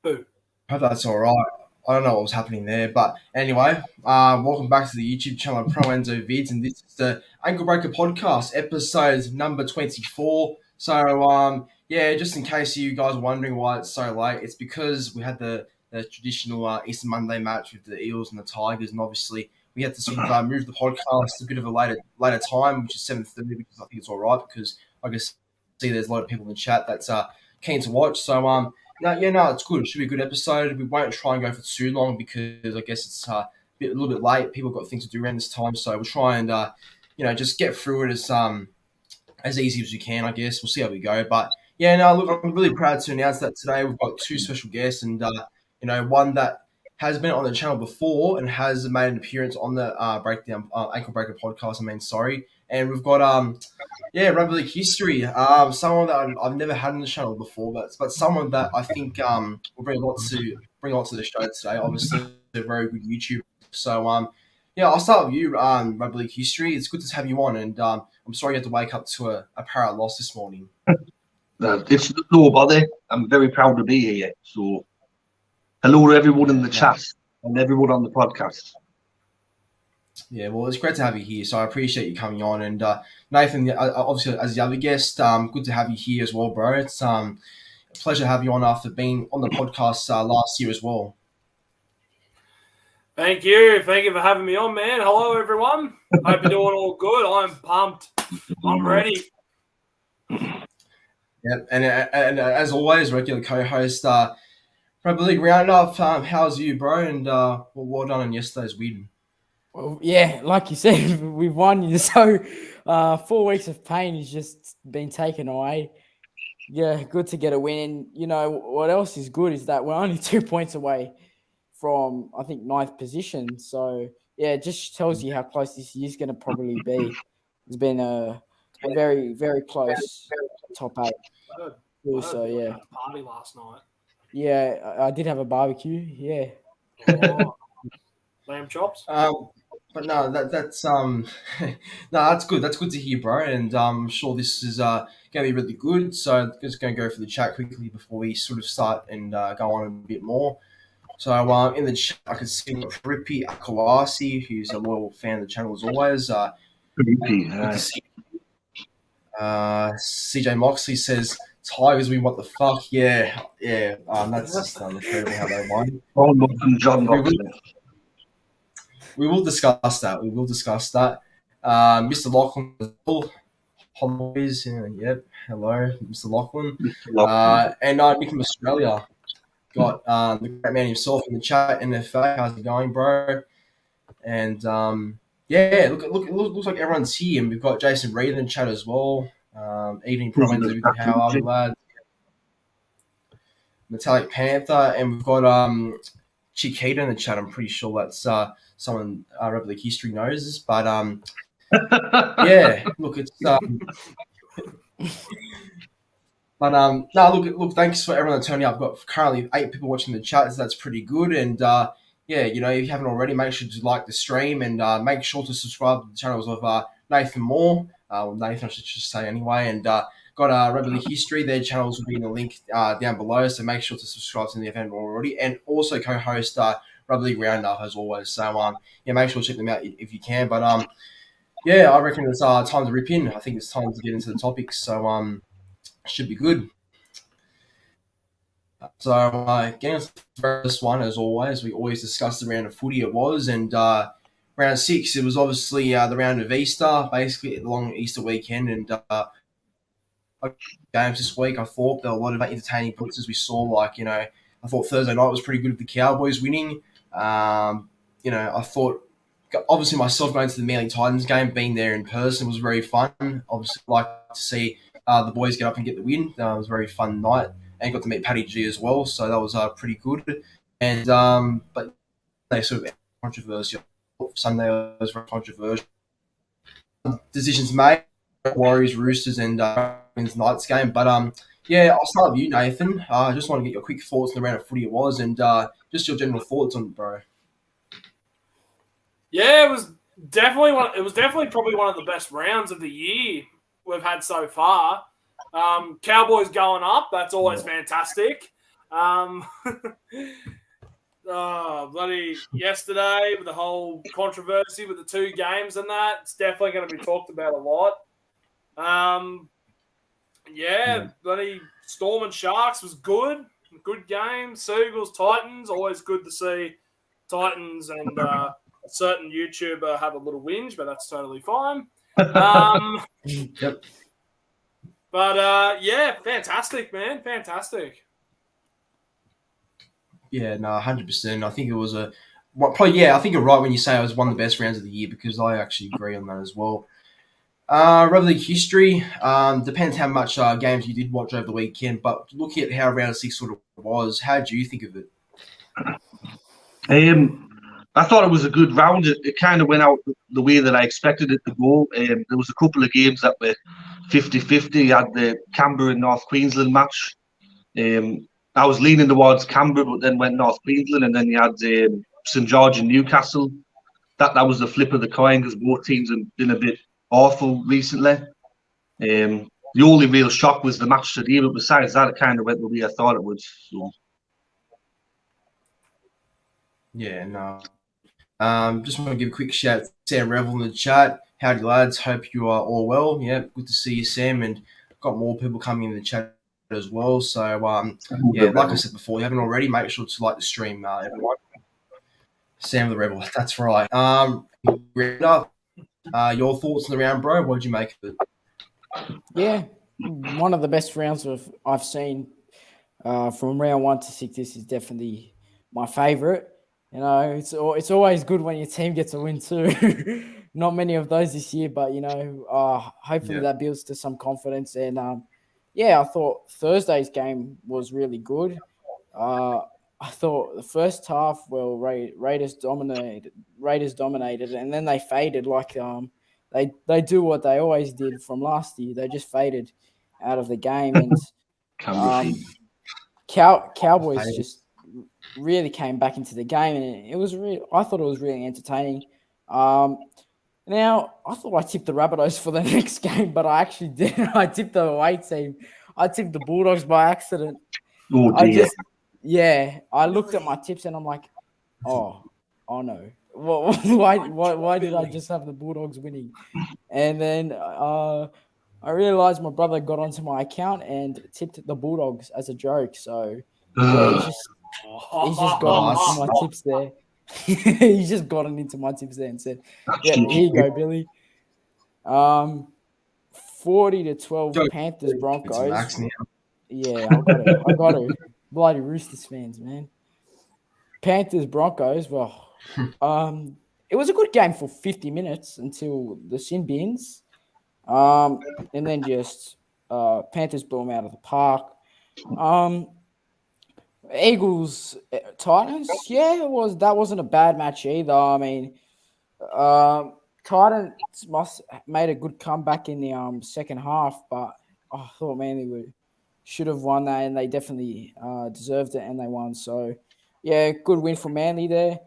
Boo. Hope that's all right. I don't know what was happening there, but anyway, welcome back to the YouTube channel Pro Enzo Vidz, and this is the Ankle Breaker Podcast, episode number 24. So, just in case you guys are wondering why it's so late, it's because we had the traditional Easter Monday match with the Eels and the Tigers, and obviously we had to sort of move the podcast a bit of a later time, which is 7:30, which I think it's all right because I guess see there's a lot of people in the chat that's keen to watch. So, no, it's good. It should be a good episode. We won't try and go for too long because I guess it's a little bit late. People got things to do around this time, so we'll try and just get through it as easy as we can. I guess we'll see how we go. But look, I'm really proud to announce that today we've got two special guests, and one that has been on the channel before and has made an appearance on the Ankle Breaker podcast. And we've got Rugby League history. Someone that I've never had on the channel before, but someone that I think will bring a lot to the show today. Obviously, a very good YouTuber. So I'll start with you, Rugby League history. It's good to have you on, and I'm sorry you had to wake up to a apparent loss this morning. It's no bother. I'm very proud to be here. So, hello to everyone in the chat and everyone on the podcast. Yeah, well, it's great to have you here, so I appreciate you coming on. And Nathan, obviously, as the other guest, good to have you here as well, bro. It's a pleasure to have you on after being on the podcast last year as well. Thank you. Thank you for having me on, man. Hello, everyone. Hope you're doing all good. I'm pumped. I'm ready. Yep, and as always, regular co-host, Rugby League Round Up. How's you, bro? And well done on yesterday's win. Well, yeah, like you said, we've won. So 4 weeks of pain has just been taken away. Yeah, good to get a win. And, what else is good is that we're only 2 points away from, I think, 9th position. So, yeah, it just tells you how close this year's going to probably be. It's been a very, very close top 8. So, yeah. Party last night. Yeah, I did have a barbecue. Yeah. Oh, lamb chops. But no, that's no, that's good. That's good to hear, bro. And I'm sure this is going to be really good. So I'm just going to go for the chat quickly before we sort of start and go on a bit more. So in the chat, I can see Rippy Akawasi, who's a loyal fan of the channel as always. CJ Moxley says, Tigers win, what the fuck? Yeah. That's just incredible how they won. We will discuss that. Mr. Lachlan, yep. Hello, Mr. Lachlan. And Nick from Australia. Got the great man himself in the chat. NFA, how's it going, bro? And look, it looks like everyone's here. And we've got Jason Reed in the chat as well. Evening, Province. How are you, lad? Metallic Panther, and we've got Chiquita in the chat. I'm pretty sure that's someone Rugby League history knows, but look, it's look, thanks for everyone turning up. I've got currently 8 people watching the chat, so that's pretty good. And if you haven't already, make sure to like the stream and make sure to subscribe to the channels of Nathan Moore. Nathan, I should just say anyway, and got Rugby League history. Their channels will be in the link down below, so make sure to subscribe to them if you haven't already, and also co-host Rugby League Round Up as always. So make sure to check them out if you can. But I reckon it's time to rip in. I think it's time to get into the topics. So should be good. So getting into the first one, as always, we always discuss the round of footy it was, and round 6, it was obviously the round of Easter, basically the long Easter weekend, and games this week. I thought there were a lot of entertaining points as we saw. I thought Thursday night was pretty good with the Cowboys winning. I thought, obviously, myself going to the Manly Titans game, being there in person was very fun. Obviously, like to see the boys get up and get the win. It was a very fun night, and got to meet Paddy G as well, so that was pretty good. And but they sort of controversial. Sunday was very controversial. Decisions made. Warriors, Roosters, and Knights game. But I'll start with you, Nathan. I just want to get your quick thoughts on the round of footy it was, and just your general thoughts on it, bro. Yeah, it was definitely probably one of the best rounds of the year we've had so far. Cowboys going up, that's always fantastic. Bloody yesterday with the whole controversy with the 2 games and that, it's definitely going to be talked about a lot. Bloody Storm and Sharks was good. Good game. Seagulls, Titans, always good to see Titans and a certain YouTuber have a little whinge, but that's totally fine. Yep. But fantastic, man. Fantastic. Yeah, no, 100%. I think it was I think you're right when you say it was one of the best rounds of the year because I actually agree on that as well. Rugby League history depends how much games you did watch over the weekend, but looking at how round 6 sort of was, how do you think of it? I thought it was a good round. It kind of went out the way that I expected it to go. There was a couple of games that were 50-50. You had the Canberra and North Queensland match. I was leaning towards Canberra, but then went North Queensland, and then you had St George and Newcastle. That was the flip of the coin because both teams have been a bit awful recently. The only real shock was the match today, but besides that, it kind of went the way I thought it would. So. Yeah, no. Just want to give a quick shout out to Sam Revel in the chat. Howdy, lads. Hope you are all well. Yeah, good to see you, Sam, and got more people coming in the chat as well. So, like I said before, if you haven't already, make sure to like the stream, everyone. Sam the Rebel, that's right. Your thoughts on the round, bro? What did you make of it? Yeah, one of the best rounds I've seen from round 1 to 6. This is definitely my favourite. You know, it's always good when your team gets a win too. Not many of those this year, but hopefully that builds to some confidence. And I thought Thursday's game was really good. I thought the first half, Raiders dominated, and then they faded like they do what they always did from last year. They just faded out of the game, and Cowboys just really came back into the game, and I thought it was really entertaining. Now, I thought I tipped the Rabbitohs for the next game, but I actually didn't. I tipped the away team. I tipped the Bulldogs by accident. Oh, dear. I looked at my tips and I'm like, oh no. Why did I just have the Bulldogs winning? And then I realized my brother got onto my account and tipped the Bulldogs as a joke. So he's just got into my tips there. He's just gotten into my tips there and said, "Yeah, here you go, Billy." 40-12 Panthers Broncos. Yeah, I got it. Bloody Roosters fans, man. Panthers Broncos. Well, it was a good game for 50 minutes until the sin bins, and then just Panthers blew them out of the park. Eagles Titans. Yeah, that wasn't a bad match either. I mean, Titans must made a good comeback in the second half, but I thought Manly should have won that, and they definitely deserved it, and they won. So, yeah, good win for Manly there.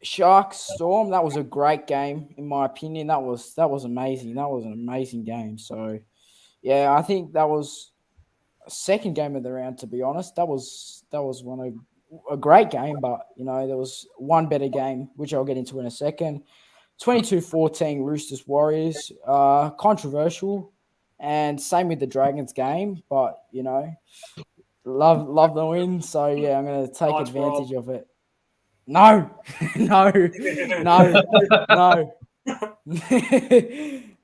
Sharks Storm, that was a great game in my opinion. That was amazing. That was an amazing game. So, yeah, I think that was a second game of the round. To be honest, that was a great game, but there was one better game, which I'll get into in a second. 22-14 Roosters Warriors, controversial, and same with the Dragons game, but love the win. So yeah, I'm going to take advantage of it. No.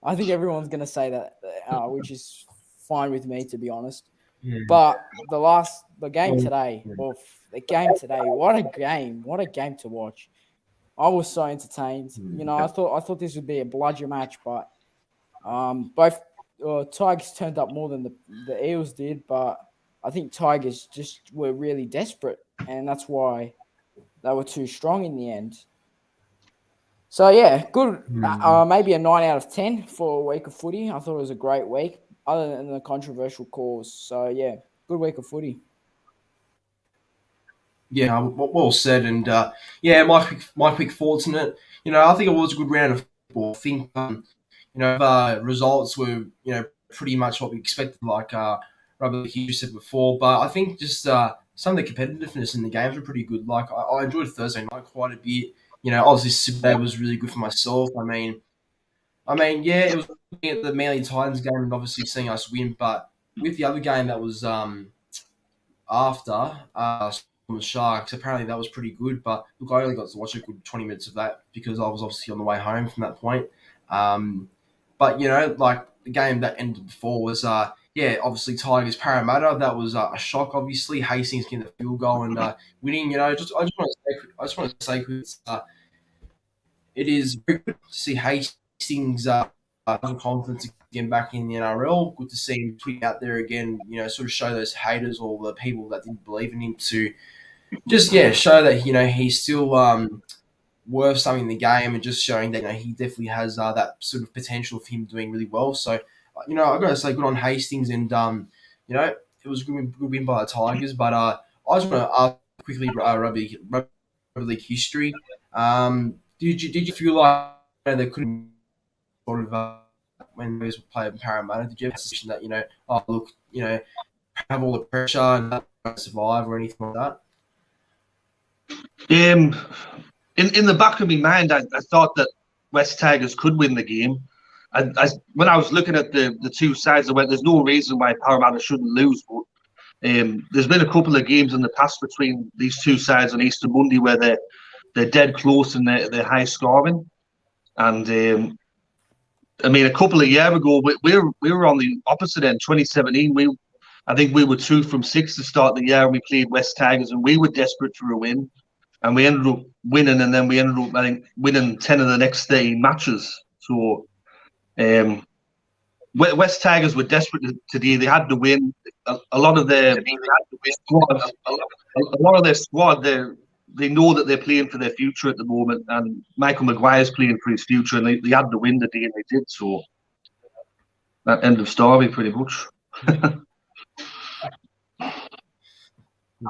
I think everyone's going to say that, which is fine with me, to be honest. Yeah. But the game today, what a game to watch. I was so entertained. I thought this would be a bludger match, but both Tigers turned up more than the Eels did, but I think Tigers just were really desperate, and that's why they were too strong in the end. So, yeah, good. Maybe a 9 out of 10 for a week of footy. I thought it was a great week, other than the controversial calls. So, yeah, good week of footy. Yeah, well said. And, my quick thoughts on it. I think it was a good round of football. I think, results were, pretty much what we expected. Like, rugby league history said before, but I think just some of the competitiveness in the games were pretty good. Like I enjoyed Thursday night quite a bit. Obviously Saturday was really good for myself. Yeah, it was looking at the Manly Titans game and obviously seeing us win, but with the other game that was after the Sharks, apparently that was pretty good. But look, I only got to watch a good 20 minutes of that because I was obviously on the way home from that point. But like the game that ended before was obviously Tigers Parramatta. That was a shock. Obviously, Hastings getting the field goal and winning. I just want to say, it is very good to see Hastings having confidence again back in the NRL. Good to see him tweet out there again. Sort of show those haters or the people that didn't believe in him to just show that he's still worth something in the game and just showing that he definitely has that sort of potential of him doing really well. So I got to say good on Hastings and it was a good win by the Tigers. But I just want to ask quickly rugby league history. Did you feel like they couldn't sort of when those were playing Parramatta? Did you have a suspicion that have all the pressure and not survive or anything like that? In the back of my mind, I thought that West Tigers could win the game. When I was looking at the two sides, I went, there's no reason why Parramatta shouldn't lose. But there's been a couple of games in the past between these two sides on Easter Monday where they're dead close and they're high scoring. And a couple of years ago, we were on the opposite end. 2017, I think we were 2 from 6 to start the year, and we played West Tigers, and we were desperate for a win. And we ended up winning, and then we ended up, I think, winning 10 of the next 13 matches. So West Tigers were desperate today. They had to win. A lot of their squad, they know that they're playing for their future at the moment, and Michael Maguire's playing for his future, and they had to win the day, and they did. So that end of story, pretty much.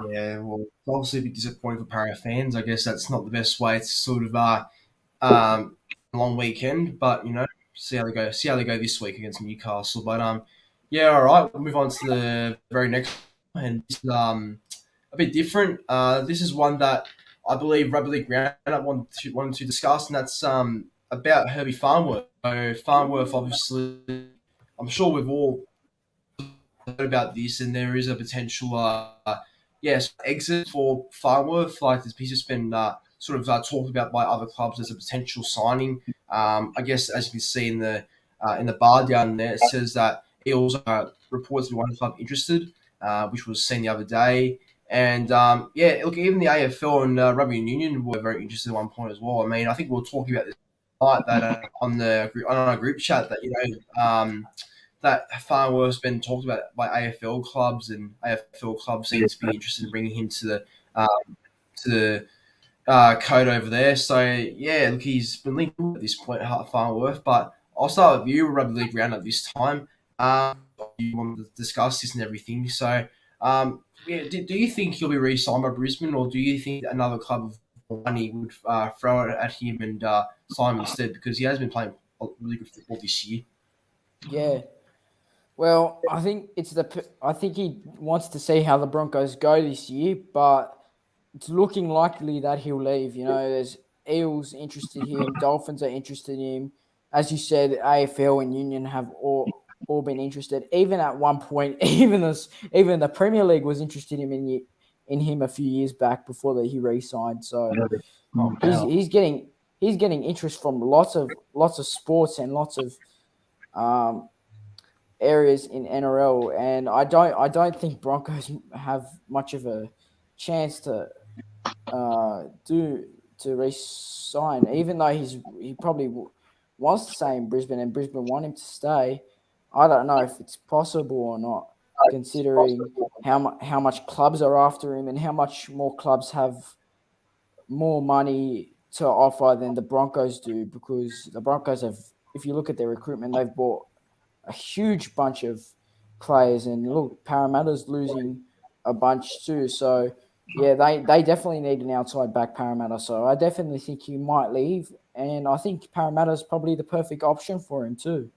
Yeah, well, obviously a bit disappointing for Para fans. I guess that's not the best way to sort of a long weekend, but see how they go. See how they go this week against Newcastle. But all right, we'll move on to the very next one, and this is a bit different. This is one that I believe Rugby League Round Up wanted to discuss, and that's about Herbie Farnworth. So Farnworth, obviously, I'm sure we've all heard about this, and there is a potential exit for Farnworth. Like this piece has been sort of talked about by other clubs as a potential signing. I guess as you can see in the bar down there, it says that Eels are reports to be one club interested, which was seen the other day. And look, even the AFL and Rugby Union were very interested at one point as well. I think we were talking about this tonight that on our group chat that that Farnworth's been talked about by AFL clubs, and AFL clubs seem to be interested in bringing him to the code over there. So look, he's been linked at this point, Farnworth. But I'll start with you, Rugby League Round Up this time. You want to discuss this and everything. So do you think he'll be re-signed by Brisbane, or do you think another club of money would throw it at him and sign him instead, because he has been playing really good football this year? Yeah. Well, I think I think he wants to see how the Broncos go this year, but it's looking likely that he'll leave. There's Eels interested in him, Dolphins are interested in him. As you said, AFL and Union have all been interested. Even at one point, even the Premier League was interested in him a few years back before he re-signed. So he's getting interest from lots of sports and lots of areas in NRL, and I don't think Broncos have much of a chance to re-sign, even though he probably wants to stay in Brisbane and Brisbane want him to stay. I don't know if it's possible or not, considering how much clubs are after him and how much more clubs have more money to offer than the Broncos do, because the Broncos have, if you look at their recruitment, they've bought a huge bunch of players, and look, Parramatta's losing a bunch too. So they definitely need an outside back, Parramatta. So I definitely think he might leave, and I think Parramatta's probably the perfect option for him too.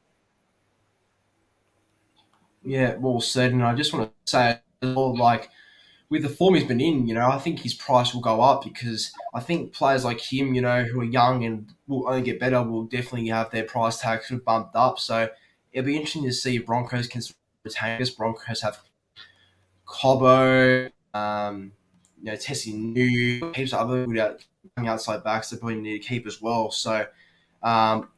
Yeah, well said. And I just want to say, like, with the form he's been in, I think his price will go up because I think players like him, who are young and will only get better, will definitely have their price tag sort of bumped up. So it'll be interesting to see if Broncos can retain this. Broncos have Cobbo, Tessie New, heaps of other good outside backs they probably need to keep as well. So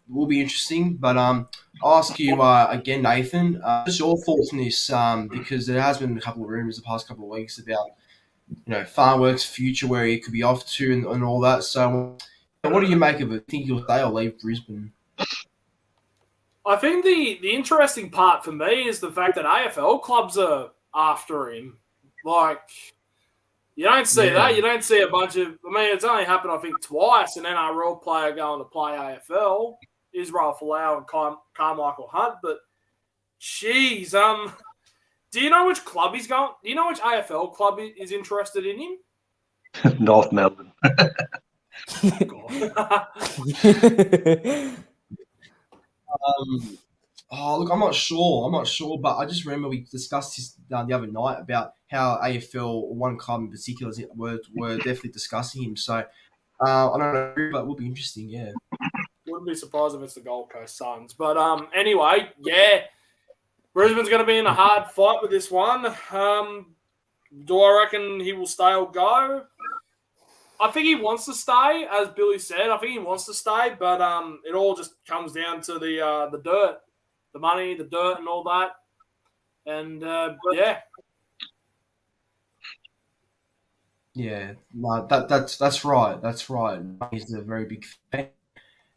will be interesting. But I'll ask you again, Nathan, just your thoughts on this because there has been a couple of rumours the past couple of weeks about Farnworth's future, where he could be off to and all that. So what do you make of it? Think he'll stay or leave Brisbane? I think the interesting part for me is the fact that AFL clubs are after him. Like, you don't see that. You don't see a bunch of... I mean, it's only happened, I think, twice. An NRL player going to play AFL. Israel Folau and Carmichael Hunt. But, geez, do you know which club he's going... Do you know which AFL club is interested in him? North Melbourne. Look, I'm not sure, but I just remember we discussed this the other night about how AFL, one club in particular, were definitely discussing him. So I don't know, but it will be interesting, yeah. Wouldn't be surprised if it's the Gold Coast Suns. But anyway, yeah, Brisbane's going to be in a hard fight with this one. Do I reckon he will stay or go? I think he wants to stay, as Billy said. I think he wants to stay, but it all just comes down to the dirt, the money, the dirt, and all that. And yeah. Yeah, no, that's right. That's right. He's a very big fan.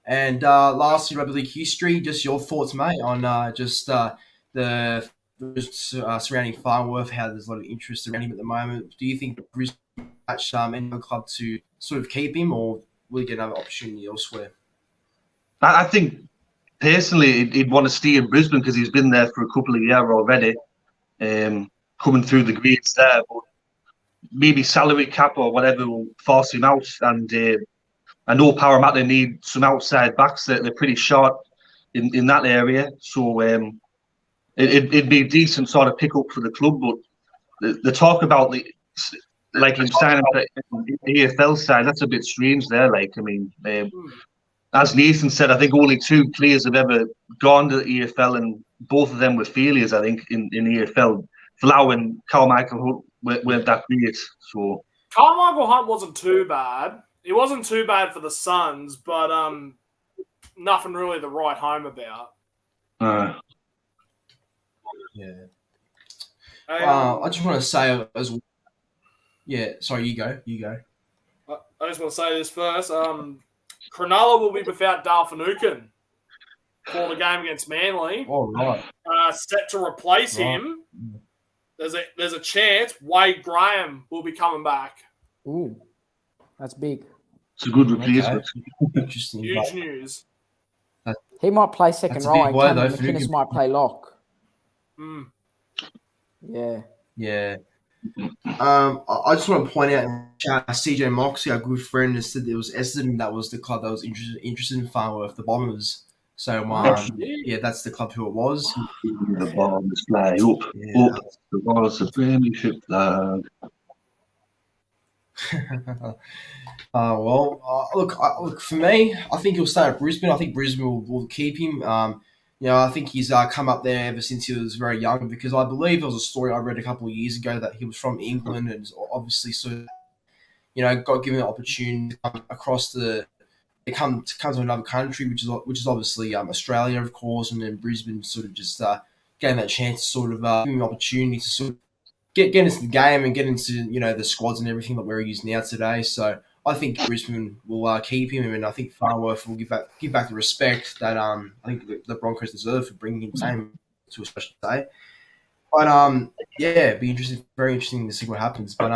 And lastly, Rugby League history. Just your thoughts, mate, on the surrounding Farnworth. How there's a lot of interest around him at the moment. Do you think Brisbane match any other club to sort of keep him, or will he get another opportunity elsewhere? I think personally he'd want to stay in Brisbane because he's been there for a couple of years already, coming through the grades there. But maybe salary cap or whatever will force him out. And I know Parramatta need some outside backs. They're pretty short in that area. So it'd be a decent sort of pick up for the club. But the talk about like him signing for the AFL side, that's a bit strange there. Like, I mean, as Nathan said, I think only 2 players have ever gone to the EFL, and both of them were failures, I think, in EFL. Folau and Carmichael weren't that great. So Carmichael Hunt wasn't too bad. It wasn't too bad for the Suns, but nothing really to write home about. Yeah. I just want to say as well. Yeah, sorry, you go. I just want to say this first. Cronulla will be without Dale Finucane for the game against Manly. Oh, right. Set to replace him. There's a chance Wade Graham will be coming back. Ooh, that's big. It's a good replacement. Okay. Interesting. Huge news. He might play second row, and Cameron McInnes might play lock. Yeah. Yeah. I just want to point out CJ Moxley, our good friend, has said it was Essendon that was the club that was interested in Farnworth, the Bombers. So yeah, that's the club who it was. The Bombers fly up. The Bombers a premiership flag. Look, for me, I think he'll stay at Brisbane. I think Brisbane will keep him. I think he's come up there ever since he was very young, because I believe there was a story I read a couple of years ago that he was from England and obviously sort of, got given the opportunity to come across come to another country, which is obviously Australia, of course, and then Brisbane sort of just gave him that chance to sort of give him an opportunity to sort of get into the game and get into the squads and everything that where he is now today. So I think Brisbane will keep him, and I think Farnworth will give back the respect that I think the Broncos deserve for bringing him to a special day. But it'd be very interesting to see what happens. But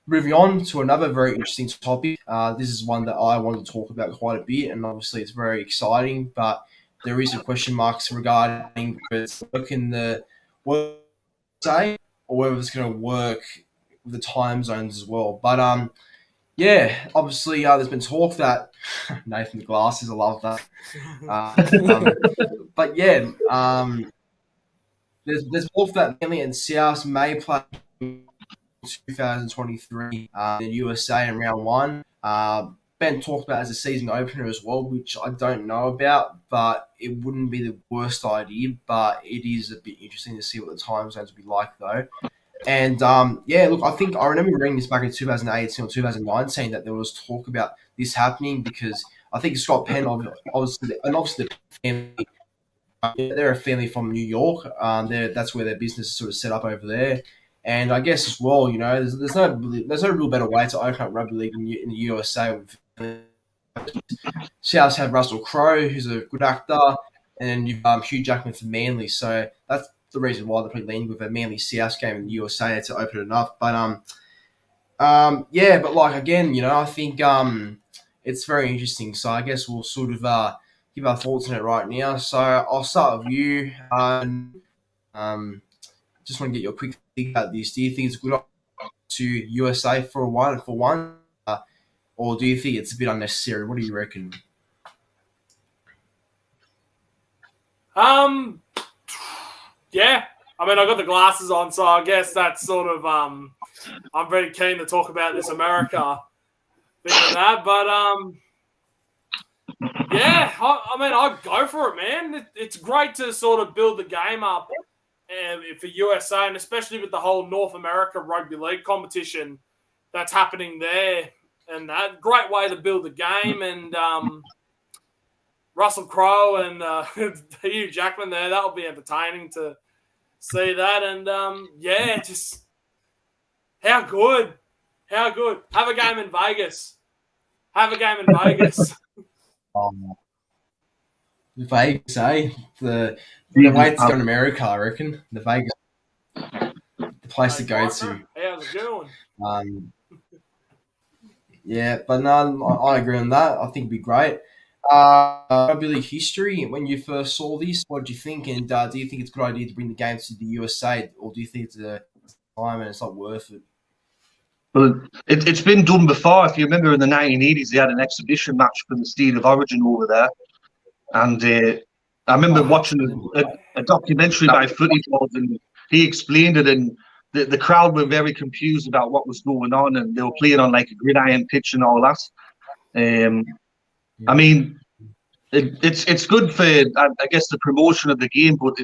moving on to another very interesting topic. This is one that I wanted to talk about quite a bit, and obviously it's very exciting. But there is a question marks regarding whether it's working the work day or whether it's going to work with the time zones as well. But obviously there's been talk that Nathan the Glasses, I love that. But there's more that Manly and South may play in 2023 in the USA in round one. Ben talked about as a season opener as well, which I don't know about, but it wouldn't be the worst idea. But it is a bit interesting to see what the time zones will be like, though. And look, I remember reading this back in 2018 or 2019 that there was talk about this happening because I think Scott Penn, obviously the family, they're a family from New York. That's where their business is sort of set up over there. And I guess as well, there's no real better way to open up rugby league in the USA. Souths have Russell Crowe, who's a good actor, and then you've Hugh Jackman for Manly. So that's the reason why they're probably leaning with a Manly South game in the USA to open it up. But but like again, I think it's very interesting. So I guess we'll sort of give our thoughts on it right now. So I'll start with you. Just want to get your quick think about this. Do you think it's a good option to USA for one, or do you think it's a bit unnecessary? What do you reckon? Yeah. I mean, I got the glasses on, so I guess that's sort of I'm very keen to talk about this America thing and that. But I mean, I'd go for it, man. It's great to sort of build the game up for USA, and especially with the whole North America Rugby League competition that's happening there. And that great way to build the game. And Russell Crowe and Hugh Jackman there, that'll be entertaining to see that. And just how good. Have a game in Vegas. Vegas, eh? The way to go in America, I reckon. The Vegas, the place to go to. How's it going? But no, I agree on that. I think it'd be great. Rugby league history. When you first saw this, what did you think? And do you think it's a good idea to bring the game to the USA, or do you think it's a time and it's not worth it? Well, it's been done before. If you remember, in the 1980s, they had an exhibition match for the State of Origin over there, and I remember watching a documentary by Footy, and he explained it, and the crowd were very confused about what was going on, and they were playing on like a gridiron pitch and all that. I mean, it's good for, I guess, the promotion of the game, but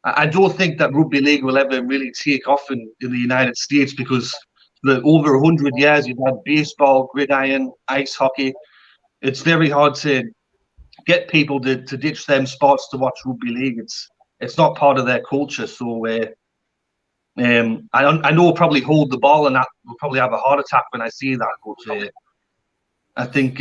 I don't think that rugby league will ever really take off in the United States, because for over 100 years you've had baseball, gridiron, ice hockey. It's very hard to get people to ditch them sports to watch rugby league. It's not part of their culture. So I know I'll probably hold the ball, and that will probably have a heart attack when I see that. But I think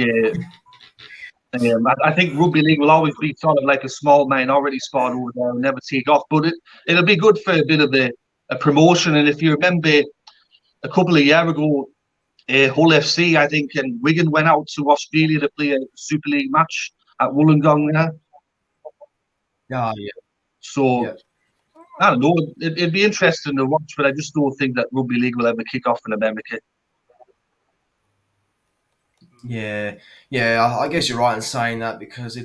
rugby league will always be sort of like a small minority sport over there and never take off. But it'll be good for a bit of a promotion. And if you remember, a couple of years ago, Hull FC, I think, and Wigan went out to Australia to play a Super League match at Wollongong there. Yeah. So, I don't know. It'd be interesting to watch, but I just don't think that rugby league will ever kick off in America. Yeah, I guess you're right in saying that, because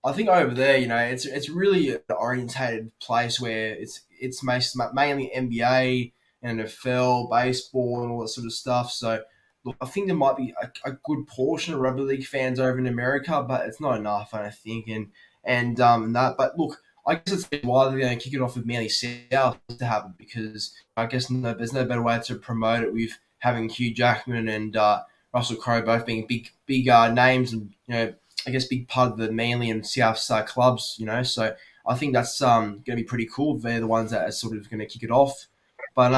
I think over there, it's really an orientated place where it's mainly NBA, NFL, baseball, and all that sort of stuff. So, look, I think there might be a good portion of rugby league fans over in America, but it's not enough, I think. And that. But look, I guess it's why they're going to kick it off with Manly South to happen, because I guess there's no better way to promote it with having Hugh Jackman and Russell Crowe both being big names, and I guess big part of the Manly and South clubs. So I think that's going to be pretty cool. They're the ones that are sort of going to kick it off. But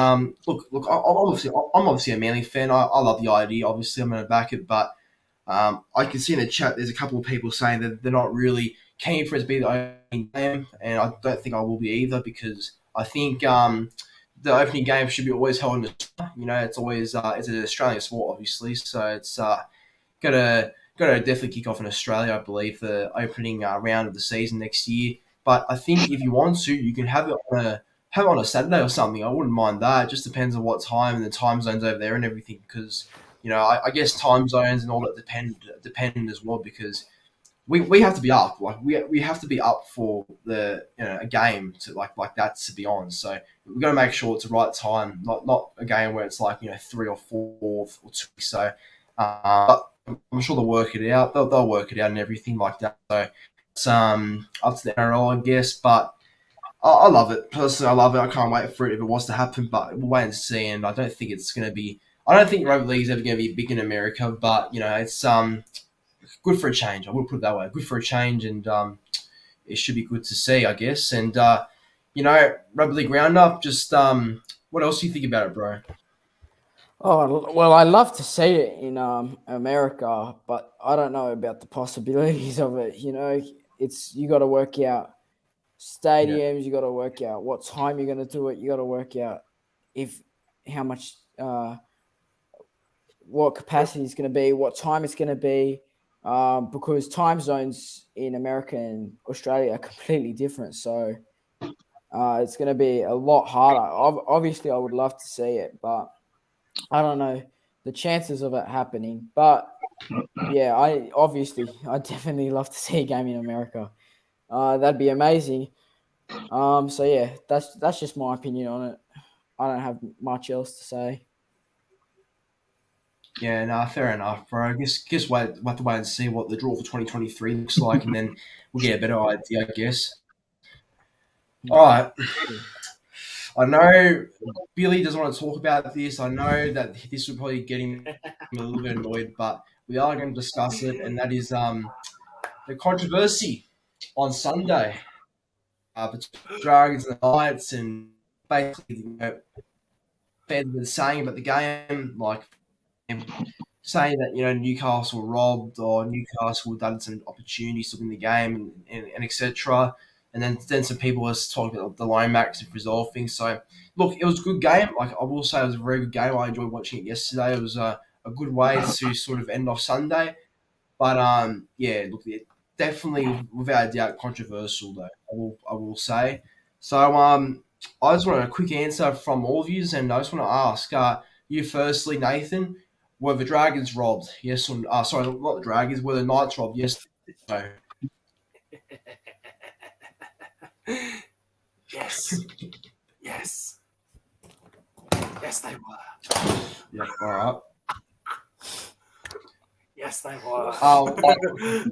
look, I'm obviously a Manly fan. I love the idea. Obviously, I'm going to back it. But I can see in the chat there's a couple of people saying that they're not really keen for it to be the opening game, and I don't think I will be either, because I think the opening game should be always held in Australia. It's always it's an Australian sport, obviously, so it's gonna definitely kick off in Australia, I believe, the opening round of the season next year. But I think if you want to, you can have it on a Saturday or something. I wouldn't mind that. It just depends on what time and the time zones over there and everything, because I guess time zones and all that depend as well, because we have to be up. Like we have to be up for the a game to like that to be on. So we've got to make sure it's the right time, not a game where it's like 3 or 4 or 2. So but I'm sure they'll work it out. They'll work it out and everything like that. So it's up to the NRL, I guess. But I love it. Personally, I love it. I can't wait for it if it was to happen. But we'll wait and see. And I don't think it's going to be. I don't think rugby league is ever going to be big in America. But it's good for a change. I would put it that way. Good for a change, and it should be good to see, I guess. And Rugby League Round Up. Just what else do you think about it, bro? Oh, well, I love to see it in America, but I don't know about the possibilities of it. You got to work out stadiums. You got to work out what time you're going to do it. You got to work out how much, what capacity it's going to be, what time it's going to be, because time zones in America and Australia are completely different. So it's going to be a lot harder. Obviously, I would love to see it, but I don't know the chances of it happening. But yeah, I definitely love to see a game in America. That'd be amazing. So yeah, that's just my opinion on it. I don't have much else to say. Yeah, no, fair enough, bro. I guess we'll have to wait and see what the draw for 2023 looks like, and then we'll get a better idea, I guess. All right. I know Billy doesn't want to talk about this. I know that this will probably get him a little bit annoyed, but we are going to discuss it, and that is the controversy on Sunday between Dragons and the Knights, and basically Fed was saying about the game, like saying that Newcastle robbed or Newcastle done some opportunities to win the game and etc. And then some people were talking about the Lomax and resolve things. So look, it was a good game. Like I will say, it was a very good game. I enjoyed watching it yesterday. It was a good way to sort of end off Sunday. But yeah, look, it definitely without a doubt controversial though. I will say. So I just want a quick answer from all of you, and I just want to ask you firstly, Nathan. Were the Dragons robbed? Yes or no? Sorry, not the Dragons. Were the Knights robbed? Yes or no? Yes. Yes. Yes, they were. Yeah, all right. Yes, they were.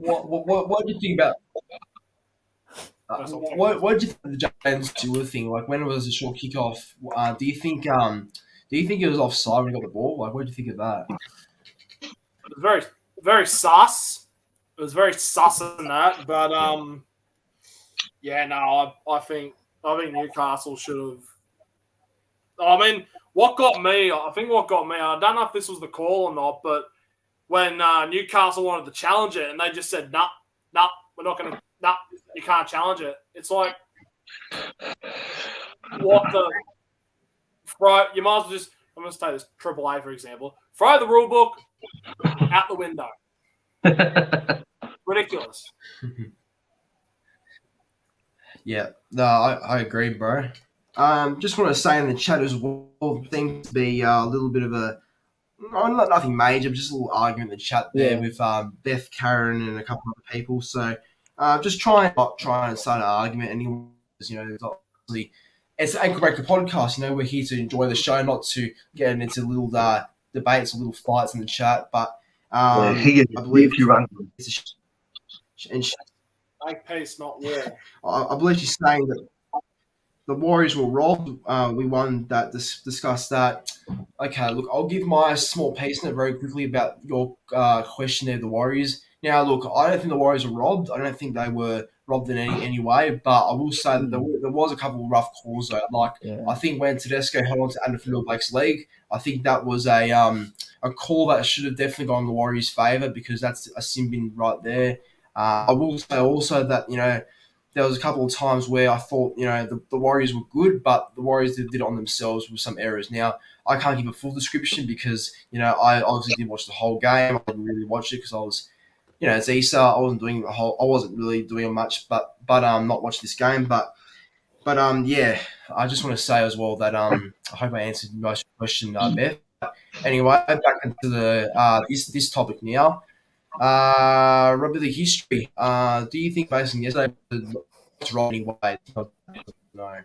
What do you think about? What did you think of the James Stewart thing? Like, when it was a short kickoff, do you think it was offside when he got the ball? Like, what did you think of that? It was very, very sus. It was very sus in that, but yeah, no, I think Newcastle should have. I mean, what got me? I don't know if this was the call or not, but when Newcastle wanted to challenge it, and they just said, "Nah, we're not going to. Nah, you can't challenge it." It's like, what the? Right, you might as well just. I'm going to take this Triple A for example. Throw the rule book out the window. Ridiculous. Yeah, no, I agree, bro. Just want to say in the chat as well, things to be a little bit of a nothing major, but just a little argument in the chat there with Beth, Karen, and a couple of other people. So just not try and start an argument anymore. It's obviously it's an Ankle Breaker podcast. We're here to enjoy the show, not to get into little debates or little fights in the chat. But I believe you run. Make peace, not war. I believe she's saying that the Warriors were robbed. We won that, discussed that. Okay, look, I'll give my small piece in it very quickly about your question there, the Warriors. Now, look, I don't think the Warriors were robbed. I don't think they were robbed in any way, but I will say that there was a couple of rough calls, though. Like, I think when Tedesco held on to Anderson Blake's leg, I think that was a call that should have definitely gone in the Warriors' favour, because that's a sin bin right there. I will say also that, there was a couple of times where I thought, the Warriors were good, but the Warriors did it on themselves with some errors. Now, I can't give a full description because, I obviously didn't watch the whole game. I didn't really watch it because I was, it's Easter. I wasn't really doing much, but not watch this game. But yeah, I just want to say as well that I hope I answered most of your question, Beth. But anyway, back into the this topic now. Rugby league history. Do you think based on yesterday it's wrong anyway. No.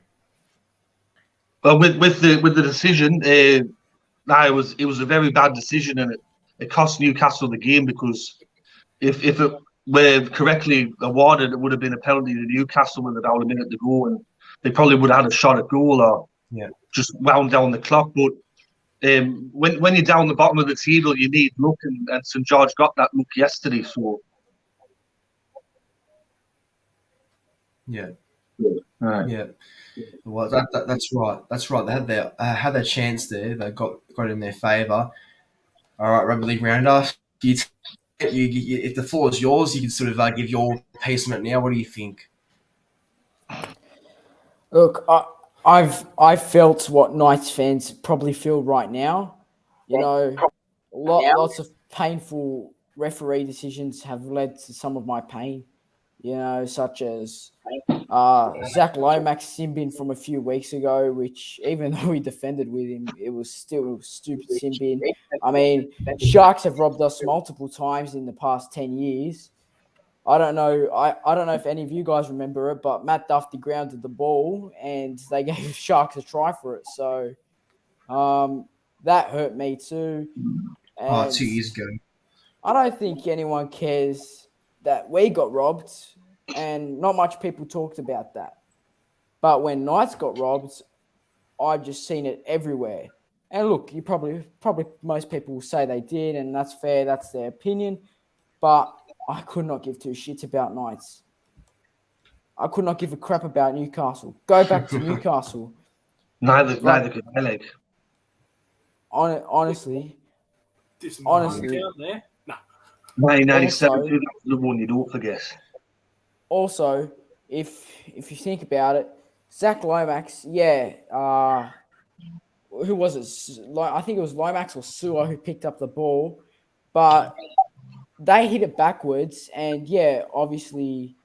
Well, with the decision, it was a very bad decision, and it cost Newcastle the game, because if it were correctly awarded, it would have been a penalty to Newcastle with about a minute to go, and they probably would have had a shot at goal or just wound down the clock. But when you're down the bottom of the table, you need luck, and St George got that luck yesterday. So yeah. Right. Yeah, well, that's right. That's right. They had their chance there. They got it in their favour. All right, Rugby League Round Up. If the floor is yours, you can sort of give your piece on it now. What do you think? Look, I've felt what Knights fans probably feel right now. You know, lots of painful referee decisions have led to some of my pain. You know, such as Zach Lomax's sin bin from a few weeks ago, which even though we defended with him, it was still a stupid sin bin. I mean, Sharks have robbed us multiple times in the past 10 years. I don't know. I don't know if any of you guys remember it, but Matt Duffy grounded the ball and they gave Sharks a try for it. So that hurt me too. And 2 years ago. I don't think anyone cares that we got robbed, and not much people talked about that. But when Knights got robbed, I've just seen it everywhere. And look, you probably most people will say they did, and that's fair. That's their opinion. But I could not give two shits about Knights. I could not give a crap about Newcastle. Go back to Newcastle. Neither could I. Like, honestly. There? No. 1997, the one you don't forget. Also, if you think about it, Zach Lomax, who was it? I think it was Lomax or Suo who picked up the ball, but they hit it backwards, and obviously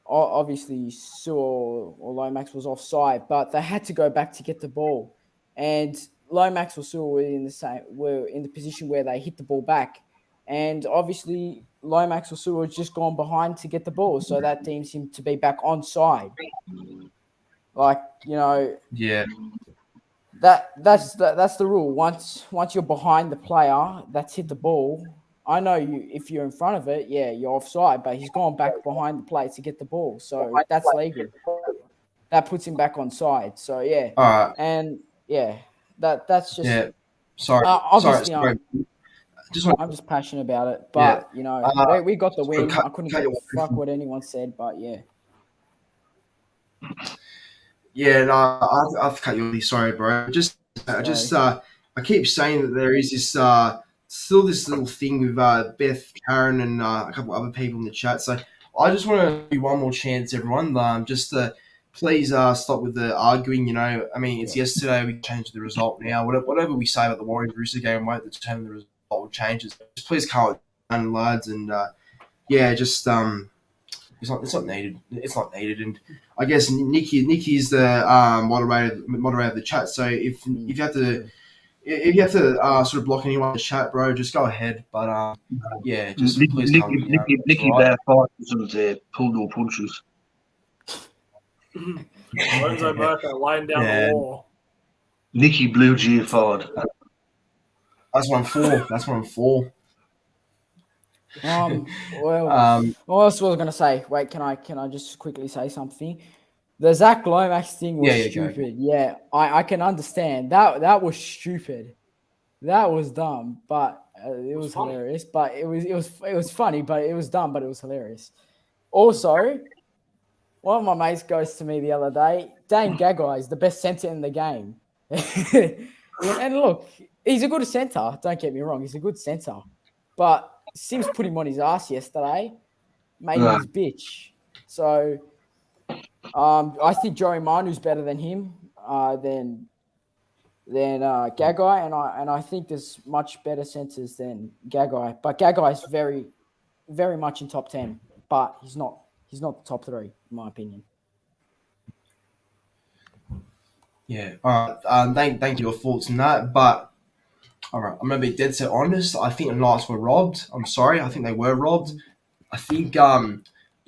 Suo or Lomax was offside, but they had to go back to get the ball, and Lomax or Suo were in the position where they hit the ball back. And obviously, Lomax or Suo has just gone behind to get the ball, so that deems him to be back onside. Yeah, that's the rule. Once you're behind the player that's hit the ball, I know if you're in front of it, you're offside, but he's gone back behind the plate to get the ball, so that's legal. That puts him back onside. So all right, and that's just Sorry. obviously. Sorry. I'm just passionate about it, but we got the win. I couldn't give a fuck what anyone said, but Yeah, no, I've cut you off. Sorry, bro. I keep saying that there is this still this little thing with Beth, Karen, and a couple other people in the chat. So I just want to give you one more chance, everyone. Just to please stop with the arguing. You know, I mean, it's yesterday. We changed the result now. Whatever we say about the Warriors Rooster game won't determine the result. Changes. Just please calm it down, lads, and it's not needed. It's not needed, and I guess Nikki is the moderator of the chat. So if you have to sort of block anyone in the chat, bro, just go ahead. But just please calm it down. Nikki Bear doesn't pull no punches. Lorenzo Burko laying down the law. Nikki Blue G Ford. That's what I'm for. What else was I going to say? Wait, can I just quickly say something? The Zach Lomax thing was stupid. Yeah, I can understand. That was stupid. That was dumb, but it was hilarious. But it was funny, but it was dumb, but it was hilarious. Also, one of my mates goes to me the other day, Dane Gagai is the best centre in the game. And look, he's a good centre. Don't get me wrong. He's a good centre. But Sims put him on his ass yesterday, made him his bitch. So I think Joey Manu's better than him, than Gagai, and I think there's much better centres than Gagai. But Gagai is very, very much in top 10, but he's not the top 3, in my opinion. Yeah. All right. Thank you for your thoughts on that. But all right, I'm gonna be dead set honest. I think the Knights were robbed. I'm sorry. I think they were robbed. I think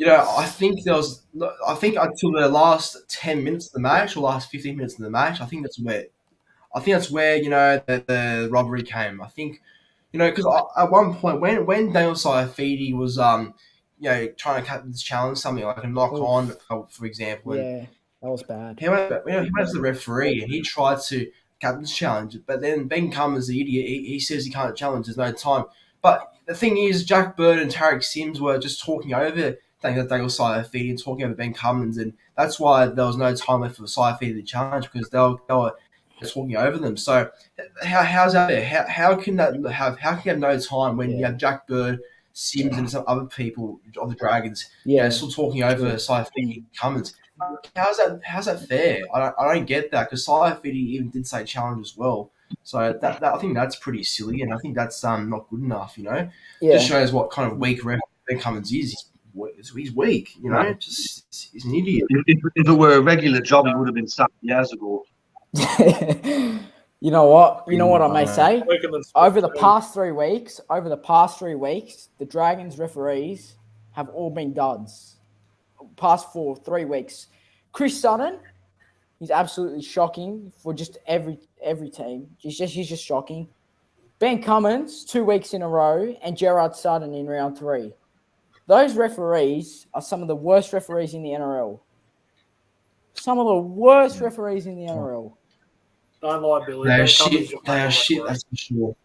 I think until the last 10 minutes of the match or last 15 minutes of the match, I think that's where the robbery came. I think because at one point when Daniel Saifidi was trying to cut this challenge, something like a knock Oof. on, for example, and Yeah, that was bad. he went to the referee and he tried to captain's challenge, but then Ben Cummins, the idiot, he says he can't challenge. There's no time. But the thing is, Jack Bird and Tarek Sims were just talking over Daniel Saifidi and talking over Ben Cummins, and that's why there was no time left for Saifidi to challenge because they were talking over them. So how's that there? How can you have no time when you have Jack Bird, Sims, and some other people of the Dragons, still talking over Saifidi and Cummins? How's that fair? I don't get that because Saifidi even did say challenge as well. So that I think that's pretty silly, and I think that's not good enough. Just shows what kind of weak ref Ben Cummins is. He's weak. Just he's an idiot. If it were a regular job, he would have been sacked years ago. You know what I may say? Over the past 3 weeks, the Dragons referees have all been duds. Past 3 weeks. Chris Sutton, he's absolutely shocking for just every team. He's just shocking. Ben Cummins, 2 weeks in a row, and Gerard Sutton in round 3. Those referees are some of the worst referees in the NRL. Some of the worst referees in the NRL. Don't lie, Billy. They are shit. That's for sure.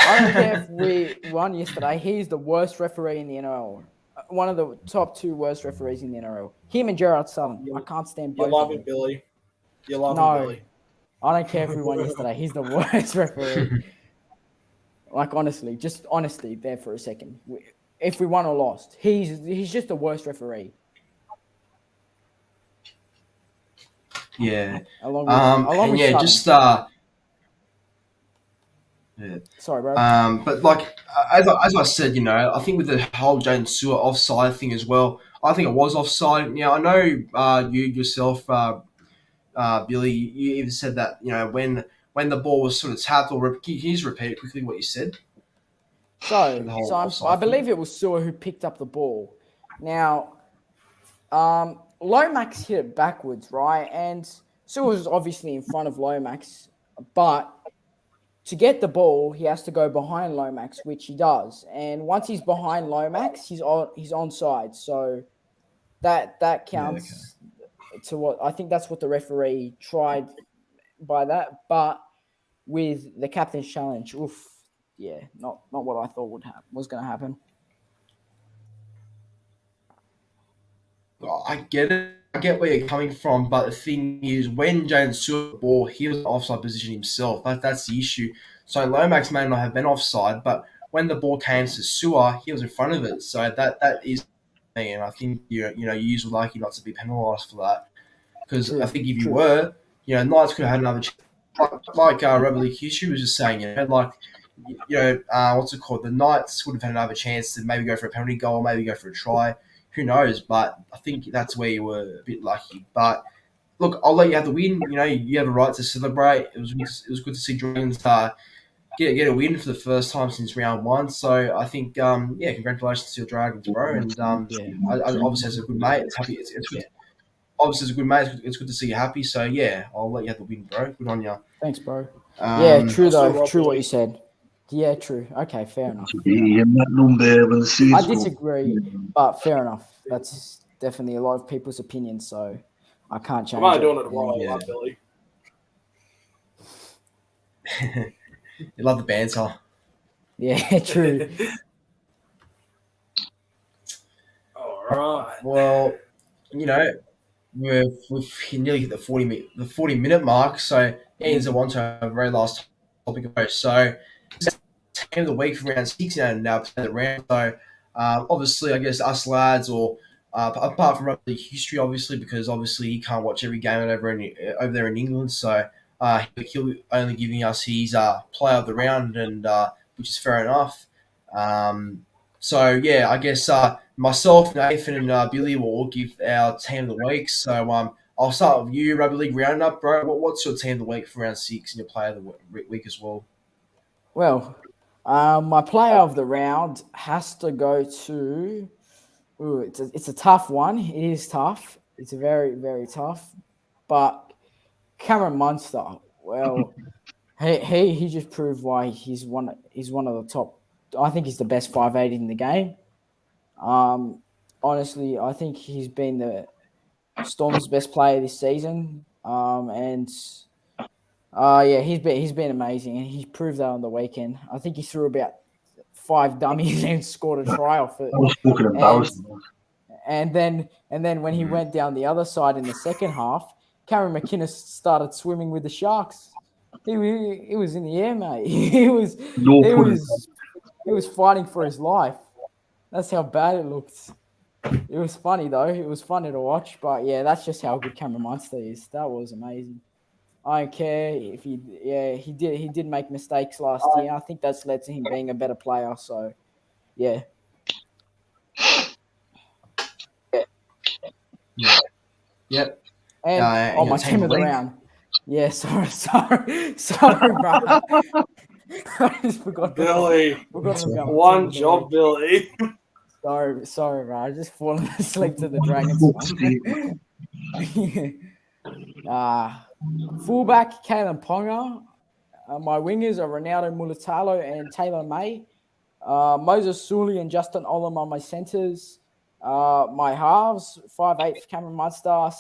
I don't care if we won yesterday. He's the worst referee in the NRL. One of the top 2 worst referees in the NRL. Him and Gerard Sutton. I can't stand both. You love him, Billy. You love him, Billy. I don't care if we won yesterday. He's the worst referee. Like, honestly, there for a second. If we won or lost, he's just the worst referee. Yeah. Along with Sutton. just yeah. Sorry, bro. But like as I said, I think with the whole Jaden Stewart offside thing as well, I think it was offside. I know you yourself, Billy, you even said that when the ball was sort of tapped, or can you just repeat quickly what you said? I believe it was Stewart who picked up the ball. Now, Lomax hit it backwards, right? And Stewart was obviously in front of Lomax, but to get the ball, he has to go behind Lomax, which he does. And once he's behind Lomax, he's onside. So that counts to what I think that's what the referee tried by that. But with the captain's challenge, not what I thought was going to happen. I get it. I get where you're coming from, but the thing is, when Jaden Stewart the ball, he was in offside position himself. That's the issue. So Lomax may not have been offside, but when the ball came to Stewart, he was in front of it. So that is, and I think you would like you not to be penalised for that, because I think if you were, Knights could have had another chance. Like Rugby League history was just saying, what's it called? The Knights would have had another chance to maybe go for a penalty goal, maybe go for a try. Who knows? But I think that's where you were a bit lucky. But look, I'll let you have the win. You have a right to celebrate. It was good to see Dragons get a win for the first time since round 1. So I think congratulations to your Dragons, bro. And obviously as a good mate, it's happy. It's good. Obviously as a good mate, it's good to see you happy. So yeah, I'll let you have the win, bro. Good on you. Thanks, bro. True though. True what you said. Yeah, true. Okay, fair enough. I disagree, but fair enough. That's definitely a lot of people's opinions, so I can't change it. I'm not doing it wrong, Billy. You love the banter. Yeah, true. All right. Well, we've nearly hit the 40-minute mark, so Ian's on to a very last topic of it. So team of the week for round 6 now play the round. So obviously, I guess us lads, or apart from rugby history, obviously, because obviously he can't watch every game over there in England. So he'll only giving us his player of the round, and which is fair enough. So yeah, I guess myself, Nathan, and Billy will all give our team of the week. So I'll start with you, Rugby League Round Up, bro. What's your team of the week for round 6 and your player of the week as well? Well, My player of the round has to go to. It's a tough one. It is tough. It's very, very tough. But Cameron Munster, well, he just proved why he's one of the top. I think he's the best 5'8" in the game. Honestly, I think he's been the Storm's best player this season. He's been amazing, and he proved that on the weekend. I think he threw about 5 dummies and scored a try off it. I was fucking embarrassed. And then when he went down the other side in the second half, Cameron McInnes started swimming with the Sharks. He was in the air, mate. He was fighting for his life. That's how bad it looked. It was funny though. It was funny to watch. But yeah, that's just how good Cameron Munster is. That was amazing. I don't care if he did make mistakes last year. I think that's led to him being a better player. So yeah. Yep. And my team of the round. Yeah, sorry, bro. I just forgot. Billy. One job, Billy. Sorry, bro. I just fallen asleep to the Dragons. Fullback, Kalen Ponga. My wingers are Ronaldo Mulatalo and Taylor May. Moses Sully and Justin Olam are my centres. My halves, 5'8" Cameron Munster.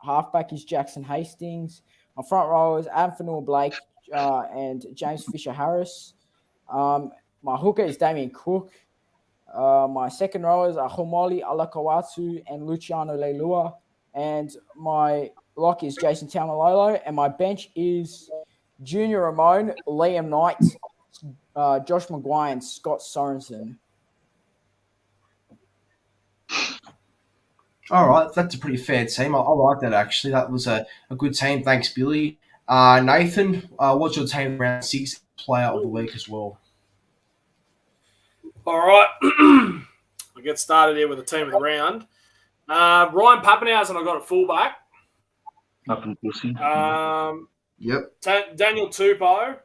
Halfback is Jackson Hastings. My front rowers, Anthony Blake and James Fisher-Harris. My hooker is Damien Cook. My second rowers are Homoli Alakawatu and Luciano Leilua. And my lock is Jason Taumalolo. And my bench is Junior Ramon, Liam Knight, Josh Maguire, and Scott Sorensen. All right, that's a pretty fair team. I like that, actually. That was a good team. Thanks, Billy. Nathan, what's your team round 6 player of the week as well? All right. I'll get started here with the team of the round. Ryan Pappenhausen, I got at fullback. Nothing pussy. Yep. Daniel Tupou.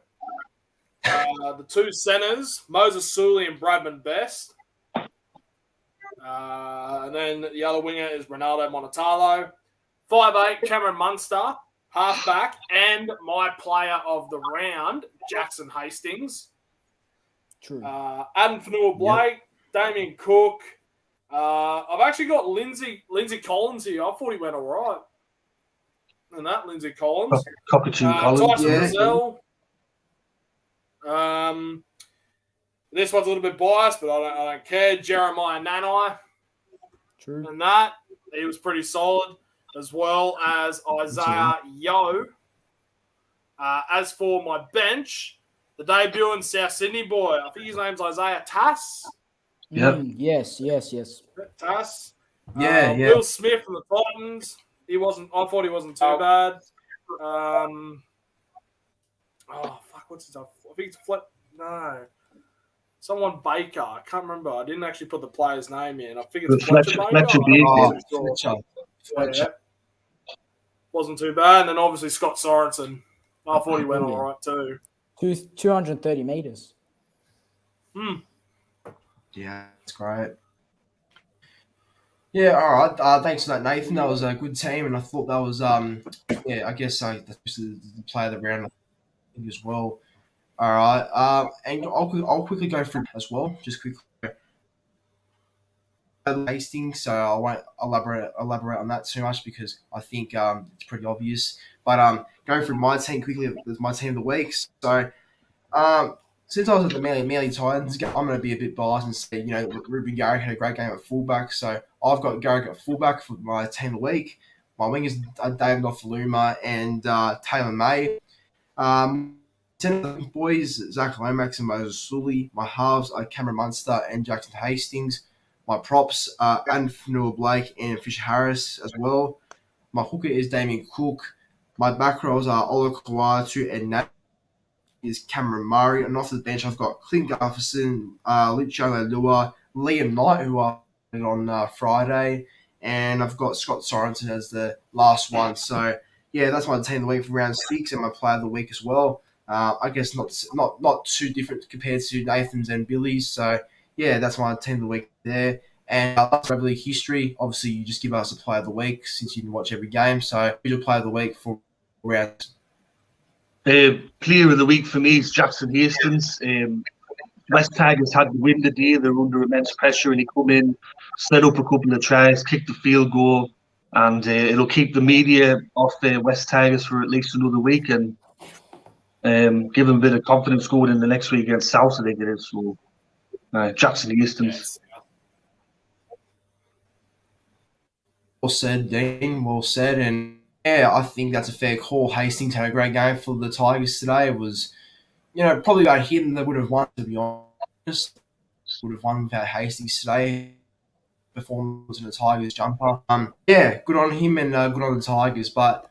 The 2 centers, Moses Sully and Bradman Best. And then the other winger is Ronaldo Montalto. 5'8", Cameron Munster, halfback, and my player of the round, Jackson Hastings. True. Adam Fanua Blake, Damien Cook. I've actually got Lindsay Collins here. I thought he went all right. And that, Lindsay Collins. Cockatoo Collins. Tyson Brazil. This one's a little bit biased, but I don't care. Jeremiah Nanai. True. And that, he was pretty solid, as well as Isaiah Yeo. As for my bench, the debuting South Sydney boy, I think his name's Isaiah Tass. Yep. Yes. Tass. Yeah. Will Smith from the Titans. I thought he wasn't too bad. What's his name? I think it's No. Someone Baker. I can't remember. I didn't actually put the player's name in. I think it's Fletcher Baker. Fletcher. Wasn't too bad. And then obviously Scott Sorensen. I thought he went all right too. 230 meters. Yeah, that's great. Yeah, all right. Thanks for that, Nathan. That was a good team, and I thought that was I guess the player of the round as well. All right. And I'll quickly go through as well, just quickly. Hastings, so I won't elaborate on that too much because I think it's pretty obvious. But going through my team quickly, it's my team of the week. So since I was at the Manly Titans, I'm going to be a bit biased and say, Ruben Garrick had a great game at fullback. So I've got Garrick at fullback for my team of the week. My wingers are David Nofaluma and Taylor May. Boys, Zach Lomax and Moses Sully. My halves are Cameron Munster and Jackson Hastings. My props are Anthony Blake and Fisher Harris as well. My hooker is Damien Cook. My back rows are Ola Kawatu and Nat is Cameron Murray. And off the bench, I've got Clint Gufferson, Luciano Leilua, Liam Knight, who I played on Friday, and I've got Scott Sorensen as the last one. So, yeah, that's my team of the week for round 6 and my player of the week as well. I guess not too different compared to Nathan's and Billy's. So yeah, that's my team of the week there. And Rugby League history, obviously you just give us a player of the week since you didn't watch every game. So who's your player of the week for round? Player of the week for me is Jackson Hastings. West Tigers had the win today. They're under immense pressure, and he come in, set up a couple of tries, kicked the field goal, and it'll keep the media off the West Tigers for at least another week, and give them a bit of confidence going in the next week against South, I think it is. So, Jackson Hastings. Well said, Dean. Well said. And yeah, I think that's a fair call. Hastings had a great game for the Tigers today. It was, probably about him that would have won, to be honest. Would have won without Hastings today. Performance in the Tigers jumper. Yeah, good on him and good on the Tigers. But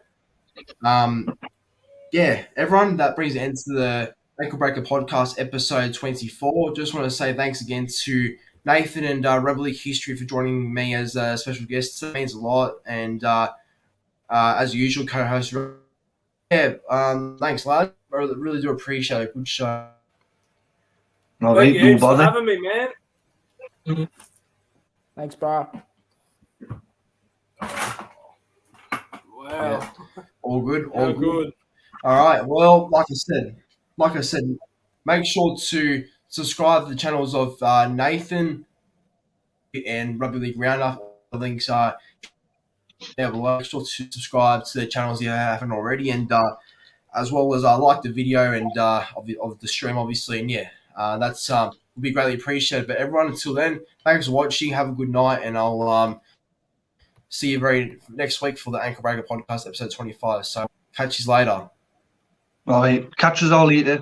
yeah, everyone, that brings an end to the Ankle Breaker Podcast, episode 24. Just want to say thanks again to Nathan and Rugby League History for joining me as a special guest. It means a lot. And as usual, co-host. Yeah, thanks, lad. I really do appreciate it. Good show. No, Thank you no heaps for bother. having me, man. Thanks, bro. Wow. Yeah. All good. How All good. All right. Well, like I said, make sure to subscribe to the channels of Nathan and Rugby League Round Up. The links are there below. Make sure to subscribe to their channels if you haven't already, and as well as like the video and of the stream, obviously. And yeah, that's will be greatly appreciated. But everyone, until then, thanks for watching. Have a good night, and I'll see you next week for the Ankle Breaker Podcast, episode 25. So catch you later. All right, catch us all later.